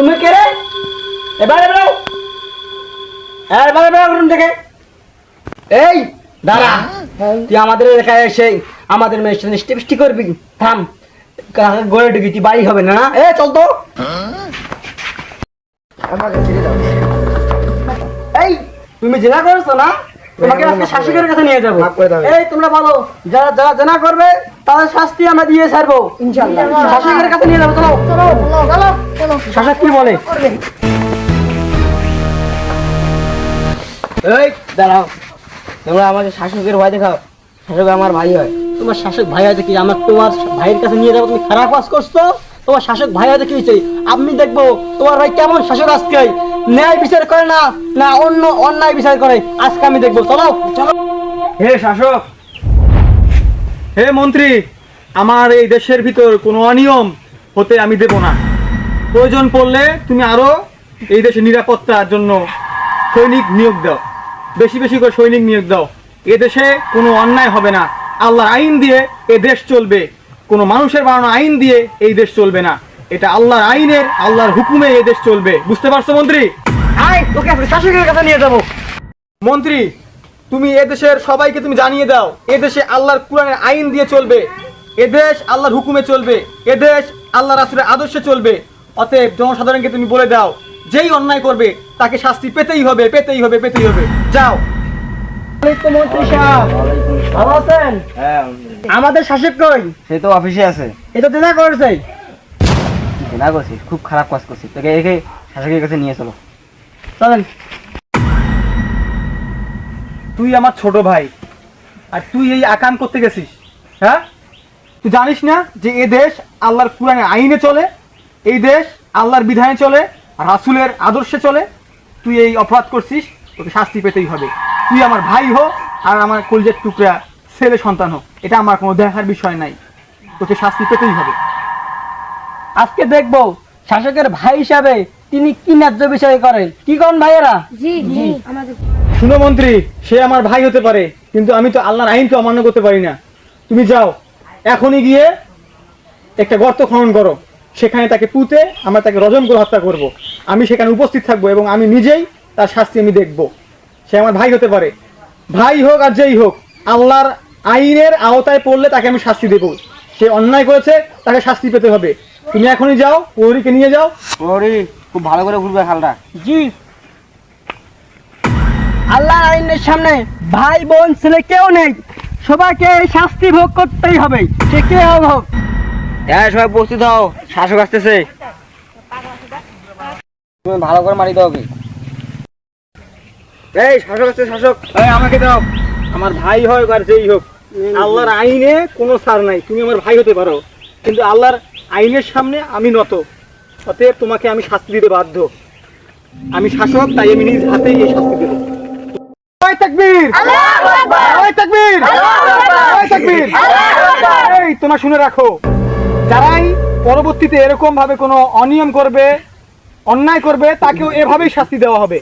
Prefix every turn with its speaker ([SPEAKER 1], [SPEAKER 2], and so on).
[SPEAKER 1] তুমি কে রে? এবারে বেরো, এবারে বেরো রুম থেকে। এই দাঁড়া, তুই আমাদের এলাকায় এসে আমাদের মেয়ের সাথে স্টিপস্টি করবি? থাম, গড়ে ঢুকি, তুই বাড়ি হবে না। এ চল তো। এই তুমি জেনা করছো না, তোমাকে আজকে শাশুড়ির কাছে নিয়ে যাবো। এই তোমরা বলো, যারা যারা জেনা করবে তাদের শাস্তি আমরা দিয়ে ছাড়বো ইনশাআল্লাহ। শাশুড়ির কাছে নিয়ে যাবো, চলো চলো চলো চলো। শাশুড়ি কি বলে? এই দাঁড়াও, তোমরা আমাকে শাশুকের ভয় দেখাও। শাশুক আমার ভাই হয়। তোমার শাশুক ভাই হয়তো কি আমার তোমার ভাইয়ের কাছে নিয়ে যাবো? তুমি খারাপ কাজ করছো। তোমার শাশুক ভাই হয়তো কি হয়েছে আমি দেখবো তোমার ভাই কেমন শাশুক আজকে ন্যায় বিচার করে না না অন্য অন্যায় বিচার করে, আজকে আমি দেখবো। চলো চলো।
[SPEAKER 2] হে শাসক, হে মন্ত্রী, আমার এই দেশের ভিতর কোনো অনিয়ম হতে আমি দেব না। প্রয়োজন পড়লে তুমি আরো এই দেশের নিরাপত্তার জন্য সৈনিক নিয়োগ দাও, বেশি বেশি করে সৈনিক নিয়োগ দাও। এ দেশে কোনো অন্যায় হবে না, আল্লাহর আইন দিয়ে এ দেশ চলবে। কোনো মানুষের বানানো আইন দিয়ে এই দেশ চলবে না, এটা আল্লাহর আইনের আল্লাহর হুকুমে এই দেশ চলবে। বুঝতে পারছো মন্ত্রী?
[SPEAKER 1] আয় তোকে আজকে শাশুকের কাছে নিয়ে যাবো।
[SPEAKER 2] মন্ত্রী, তুমি এদেশের সবাইকে তুমি জানিয়ে দাও, এদেশে আল্লাহর কোরআনের আইন দিয়ে চলবে, এদেশ আল্লাহর হুকুমে চলবে, এদেশ আল্লাহ রাসূলের আদর্শে চলবে। অতএব জনসাধারণকে তুমি বলে দাও, যেই অন্যায় করবে তাকে শাস্তি পেতেই হবে, পেতেই হবে, পেতেই হবে। যাও।
[SPEAKER 1] মন্ত্রী সাহেব ভালো আছেন? আমাদের শাসক কই?
[SPEAKER 3] সে তো অফিসে আছে।
[SPEAKER 1] এ তো জেনা করেছে।
[SPEAKER 3] না করছিস, খুব খারাপ কাজ করছিস, তোকে একে শাসকের কাছে নিয়ে চলো।
[SPEAKER 1] চলেন।
[SPEAKER 2] তুই আমার ছোট ভাই, আর তুই এই আকাম করতে গেছিস? হ্যাঁ, তুই জানিস না যে এ দেশ আল্লাহর কোরআনের আইনে চলে, এই দেশ আল্লাহর বিধানে চলে, রাসূলের আদর্শে চলে। তুই এই অপরাধ করছিস, তোকে শাস্তি পেতেই হবে। তুই আমার ভাই হো আর আমার কলিজার টুকরা ছেলে সন্তান হোক, এটা আমার কোনো দেখার বিষয় নাই, তোকে শাস্তি পেতেই হবে।
[SPEAKER 1] আজকে দেখবো শাসকের ভাই হিসাবে তিনি কি ন্যায্য বিষয় করেন। কি করেন ভাইয়েরা?
[SPEAKER 4] জি জি আমাদের
[SPEAKER 2] শুনো মন্ত্রী, সে আমার ভাই হতে পারে, কিন্তু আমি তো আল্লাহর আইনকে অমান্য করতে পারি না। তুমি যাও, এখনই গিয়ে একটা গর্ত খনন করো, সেখানে তাকে পুঁতে আমরা তাকে রজন করে হত্যা করব। আমি সেখানে উপস্থিত থাকবো এবং আমি নিজেই তার শাস্তি আমি দেখব। সে আমার ভাই হতে পারে, ভাই হোক আর যেই হোক, আল্লাহর আইনের আওতায় পড়লে তাকে আমি শাস্তি দেব। সে অন্যায় করেছে, তাকে শাস্তি পেতে হবে। তুমি এখনই যাও, প্রহরীকে নিয়ে যাও।
[SPEAKER 3] ওরে খুব ভালো করে ঘুরবে খালটা।
[SPEAKER 1] জি। আল্লাহর আইনের সামনে ভাই বোন ছেলে কেউ নেই, সবাইকে এই শাস্তি ভোগ করতেই হবে, সে কে হোক।
[SPEAKER 3] হ্যাঁ, সবাই প্রস্তুত হও, শাসক আসতেছে। তুমি ভালো করে মারিতে হবে। এই শাসক আসছে, শাসক।
[SPEAKER 2] এই আমাকে দাও, আমার ভাই হোক আর যেই হোক, আল্লাহর আইনে কোনো ছাড় নাই। তুমি আমার ভাই হতে পারো, কিন্তু আল্লাহর আইনের সামনে আমি নত, অতএব তোমাকে আমি শাস্তি দিতে বাধ্য। আমি শাসক, তাই আমি নিজ হাতেই এই শাস্তি দেব। ওই তাকবীর, ওই তাকবীর, ওই তাকবীর। এই তোমরা শুনে রাখো, যারাই পরবর্তীতে এরকম ভাবে কোনো অনিয়ম করবে, অন্যায় করবে, তাকেও এভাবেই শাস্তি দেওয়া হবে।